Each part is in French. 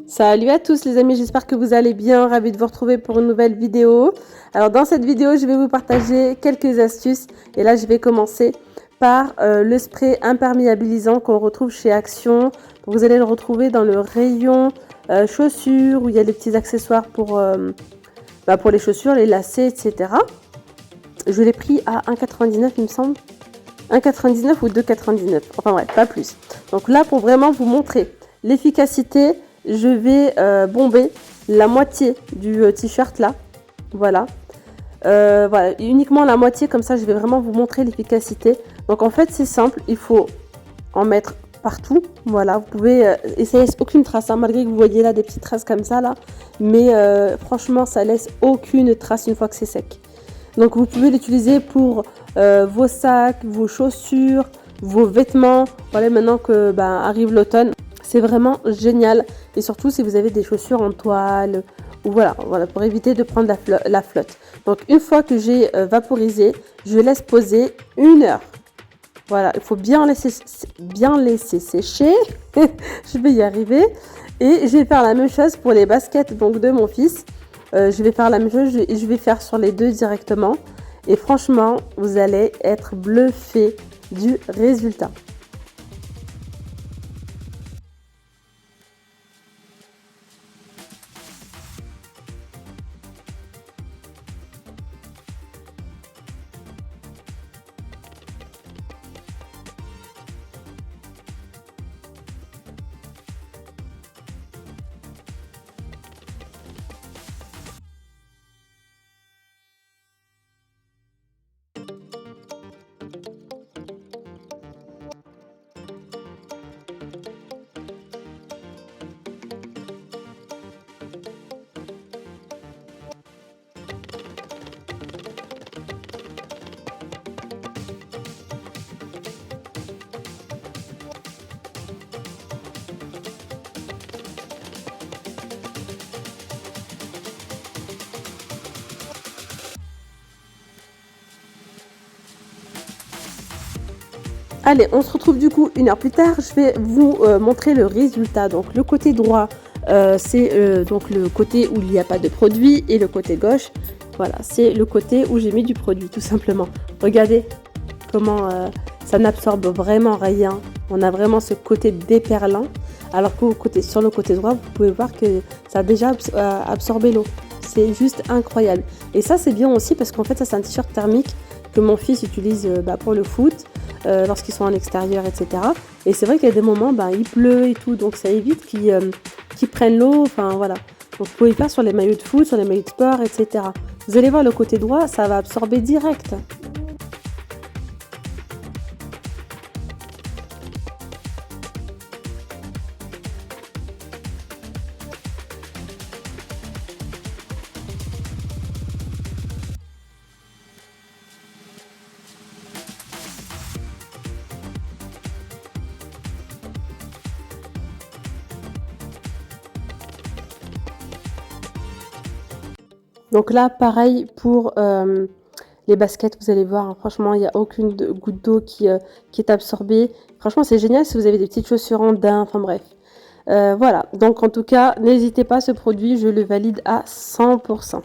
Salut à tous les amis, j'espère que vous allez bien, ravi de vous retrouver pour une nouvelle vidéo. Alors dans cette vidéo, je vais vous partager quelques astuces et là je vais commencer par le spray imperméabilisant qu'on retrouve chez Action. Donc, vous allez le retrouver dans le rayon chaussures où il y a les petits accessoires pour les chaussures, les lacets, etc. Je l'ai pris à 1,99 il me semble. 1,99 ou 2,99, enfin bref, pas plus. Donc là, pour vraiment vous montrer l'efficacité, je vais bomber la moitié du t-shirt là, voilà. Voilà, uniquement la moitié, comme ça je vais vraiment vous montrer l'efficacité. Donc en fait c'est simple, il faut en mettre partout, voilà, vous pouvez essayer aucune trace, hein, malgré que vous voyez là des petites traces comme ça là, mais franchement ça laisse aucune trace une fois que c'est sec. Donc vous pouvez l'utiliser pour vos sacs, vos chaussures, vos vêtements. Voilà, maintenant que arrive l'automne, c'est vraiment génial. Et surtout si vous avez des chaussures en toile, ou voilà, pour éviter de prendre la flotte. Donc une fois que j'ai vaporisé, je laisse poser 1 heure. Voilà, il faut bien laisser sécher. Je vais y arriver. Et je vais faire la même chose pour les baskets donc de mon fils. Je vais faire la même chose, je vais faire sur les deux directement. Et franchement, vous allez être bluffé du résultat. Allez, on se retrouve du coup 1 heure plus tard. Je vais vous montrer le résultat. Donc le côté droit, c'est donc le côté où il n'y a pas de produit, et le côté gauche, voilà, c'est le côté où j'ai mis du produit, tout simplement. Regardez comment ça n'absorbe vraiment rien. On a vraiment ce côté déperlant, alors que sur le côté droit, vous pouvez voir que ça a déjà absorbé l'eau. C'est juste incroyable. Et ça, c'est bien aussi parce qu'en fait, ça c'est un t-shirt thermique que mon fils utilise pour le foot, lorsqu'ils sont en extérieur, etc. Et c'est vrai qu'il y a des moments, il pleut et tout, donc ça évite qu'ils prennent l'eau, enfin voilà. Donc vous pouvez le faire sur les maillots de foot, sur les maillots de sport, etc. Vous allez voir le côté droit, ça va absorber direct. Donc là, pareil pour les baskets, vous allez voir, hein, franchement, il n'y a aucune goutte d'eau qui est absorbée. Franchement, c'est génial si vous avez des petites chaussures en daim, enfin bref. Voilà, donc en tout cas, n'hésitez pas, ce produit, je le valide à 100%.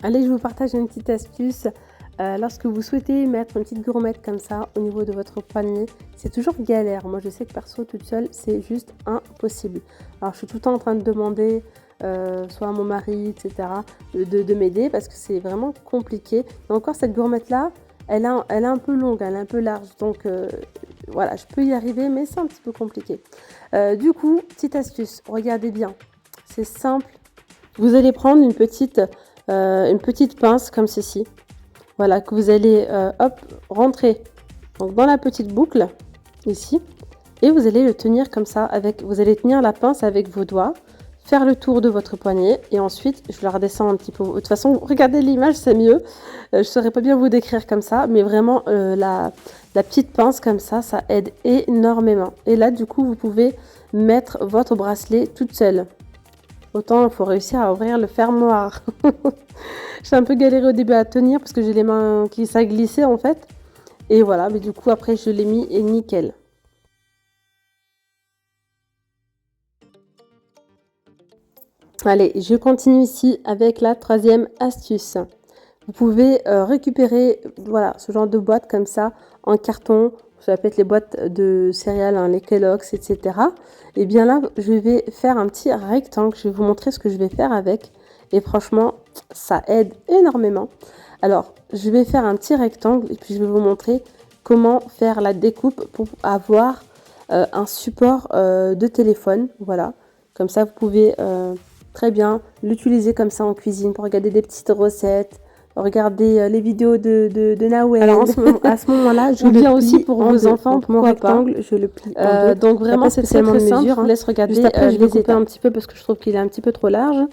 Allez, je vous partage une petite astuce. Lorsque vous souhaitez mettre une petite gourmette comme ça au niveau de votre panier, c'est toujours galère. Moi, je sais que perso, toute seule, c'est juste impossible. Alors, je suis tout le temps en train de demander soit à mon mari, etc., de m'aider parce que c'est vraiment compliqué. Et encore, cette gourmette-là, elle est un peu longue, elle est un peu large. Donc, voilà, je peux y arriver, mais c'est un petit peu compliqué. Du coup, petite astuce, regardez bien. C'est simple. Vous allez prendre une petite pince comme ceci. Voilà, que vous allez rentrer donc dans la petite boucle ici, et vous allez le tenir comme ça vous allez tenir la pince avec vos doigts faire le tour de votre poignet et ensuite je la redescends un petit peu. De toute façon, regardez l'image, c'est mieux. Je saurais pas bien vous décrire comme ça, mais vraiment la petite pince comme ça aide énormément. Et là, du coup, vous pouvez mettre votre bracelet toute seule. Autant il faut réussir à ouvrir le fermoir. J'ai un peu galéré au début à tenir parce que j'ai les mains qui ça glissait en fait. Et voilà, mais du coup après je l'ai mis et nickel. Allez, je continue ici avec la troisième astuce. Vous pouvez récupérer voilà, ce genre de boîte comme ça en carton. Ça peut être les boîtes de céréales, hein, les Kellogg's, etc. Et bien là, je vais faire un petit rectangle. Je vais vous montrer ce que je vais faire avec. Et franchement, ça aide énormément. Alors, je vais faire un petit rectangle et puis je vais vous montrer comment faire la découpe pour avoir un support de téléphone. Voilà, comme ça, vous pouvez très bien l'utiliser comme ça en cuisine pour regarder des petites recettes. Regardez les vidéos de Nawel. Alors à ce moment-là, je le plie aussi pour vos enfants. Mon rectangle, je le plie en deux. Donc vraiment, c'est très très simple. Je vous laisse regarder. Juste après, je vais couper un petit peu parce que je trouve qu'il est un petit peu trop large.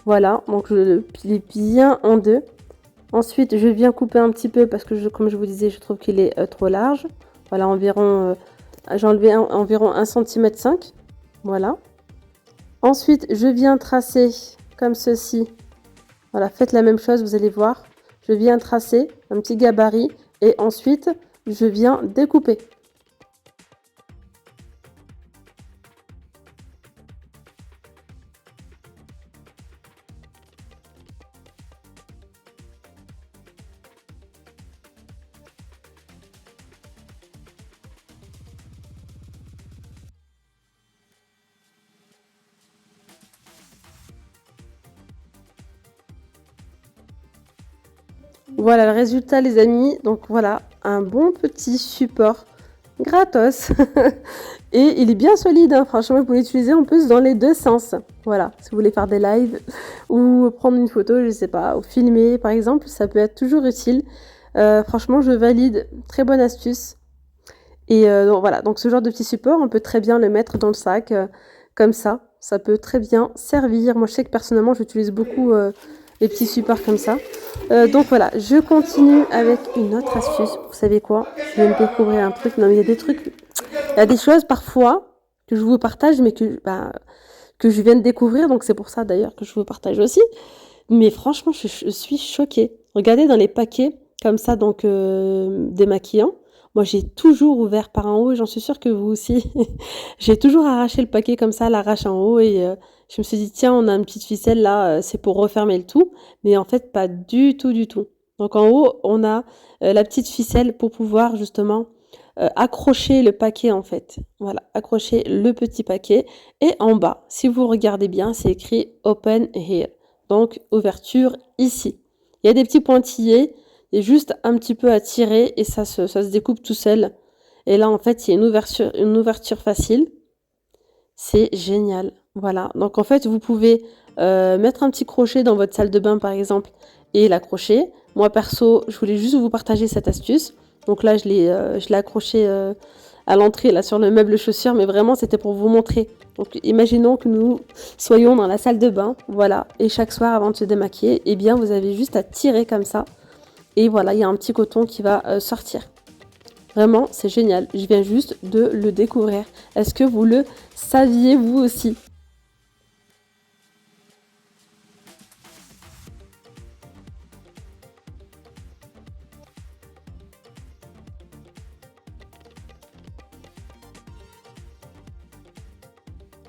Voilà, donc je le plie bien en deux. Ensuite, je viens couper un petit peu parce que, comme je vous disais, je trouve qu'il est trop large. Voilà, environ, j'ai enlevé environ 1,5 cm. Voilà. Ensuite, je viens tracer comme ceci. Voilà, faites la même chose, vous allez voir. Je viens tracer un petit gabarit et ensuite, je viens découper. Voilà le résultat les amis, donc voilà un bon petit support gratos et il est bien solide, hein. Franchement vous pouvez l'utiliser en plus dans les deux sens. Voilà, si vous voulez faire des lives ou prendre une photo, je sais pas, ou filmer par exemple, ça peut être toujours utile. Franchement je valide, très bonne astuce. Et donc, voilà, donc ce genre de petit support, on peut très bien le mettre dans le sac comme ça peut très bien servir. Moi je sais que personnellement j'utilise beaucoup les petits supports comme ça. Donc voilà, je continue avec une autre astuce. Vous savez quoi? Je viens de découvrir un truc. Non mais il y a des trucs, il y a des choses parfois que je vous partage, mais que je viens de découvrir. Donc c'est pour ça d'ailleurs que je vous partage aussi. Mais franchement, je suis choquée. Regardez dans les paquets comme ça, donc démaquillants. Moi, j'ai toujours ouvert par en haut et j'en suis sûre que vous aussi. J'ai toujours arraché le paquet comme ça, l'arrache en haut et je me suis dit, tiens, on a une petite ficelle là, c'est pour refermer le tout. Mais en fait, pas du tout, du tout. Donc en haut, on a la petite ficelle pour pouvoir justement accrocher le paquet en fait. Voilà, accrocher le petit paquet. Et en bas, si vous regardez bien, c'est écrit Open Here. Donc ouverture ici. Il y a des petits pointillés. Il y a juste un petit peu à tirer et ça se découpe tout seul. Et là, en fait, il y a une ouverture facile. C'est génial. Voilà. Donc, en fait, vous pouvez mettre un petit crochet dans votre salle de bain, par exemple, et l'accrocher. Moi, perso, je voulais juste vous partager cette astuce. Donc là, je l'ai accroché à l'entrée, là, sur le meuble chaussures. Mais vraiment, c'était pour vous montrer. Donc, imaginons que nous soyons dans la salle de bain. Voilà. Et chaque soir, avant de se démaquiller, eh bien, vous avez juste à tirer comme ça. Et voilà, il y a un petit coton qui va sortir. Vraiment, c'est génial. Je viens juste de le découvrir. Est-ce que vous le saviez vous aussi?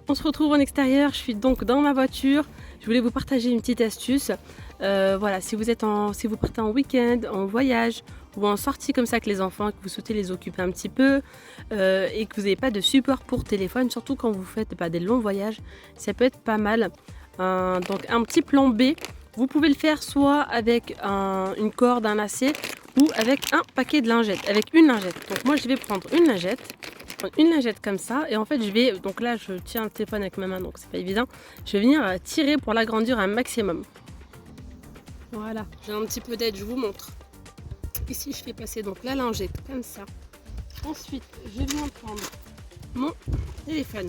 On se retrouve en extérieur, je suis donc dans ma voiture. Je voulais vous partager une petite astuce. Voilà, si vous partez en week-end, en voyage ou en sortie comme ça avec les enfants, que vous souhaitez les occuper un petit peu et que vous n'avez pas de support pour téléphone, surtout quand vous faites des longs voyages, ça peut être pas mal. Donc un petit plan B, vous pouvez le faire soit avec une corde, un lacet ou avec un paquet de lingettes, avec une lingette. Donc moi je vais prendre une lingette comme ça et en fait je vais, donc là je tiens le téléphone avec ma main donc c'est pas évident, je vais venir tirer pour l'agrandir un maximum. Voilà, j'ai un petit peu d'aide, je vous montre. Ici je fais passer donc la lingette comme ça. Ensuite je viens prendre mon téléphone.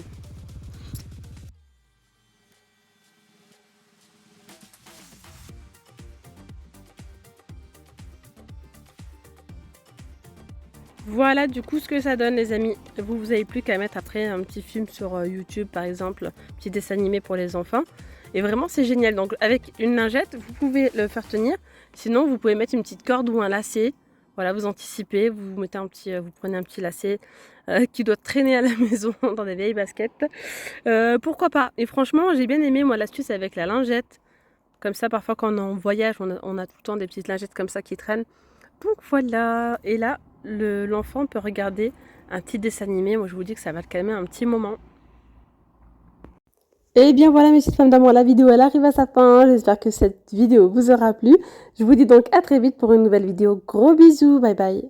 Voilà du coup ce que ça donne les amis. Vous avez plus qu'à mettre après un petit film sur YouTube par exemple, petit dessin animé pour les enfants. Et vraiment c'est génial. Donc avec une lingette, vous pouvez le faire tenir. Sinon vous pouvez mettre une petite corde ou un lacet. Voilà, vous anticipez, vous mettez vous prenez un petit lacet qui doit traîner à la maison dans des vieilles baskets. Pourquoi pas? Et franchement j'ai bien aimé moi l'astuce avec la lingette. Comme ça parfois quand on est en voyage, on a tout le temps des petites lingettes comme ça qui traînent. Donc voilà, et là, l'enfant peut regarder un petit dessin animé. Moi, je vous dis que ça va le calmer un petit moment. Et bien voilà mes petites femmes d'amour, la vidéo elle arrive à sa fin. J'espère que cette vidéo vous aura plu. Je vous dis donc à très vite pour une nouvelle vidéo. Gros bisous, bye bye.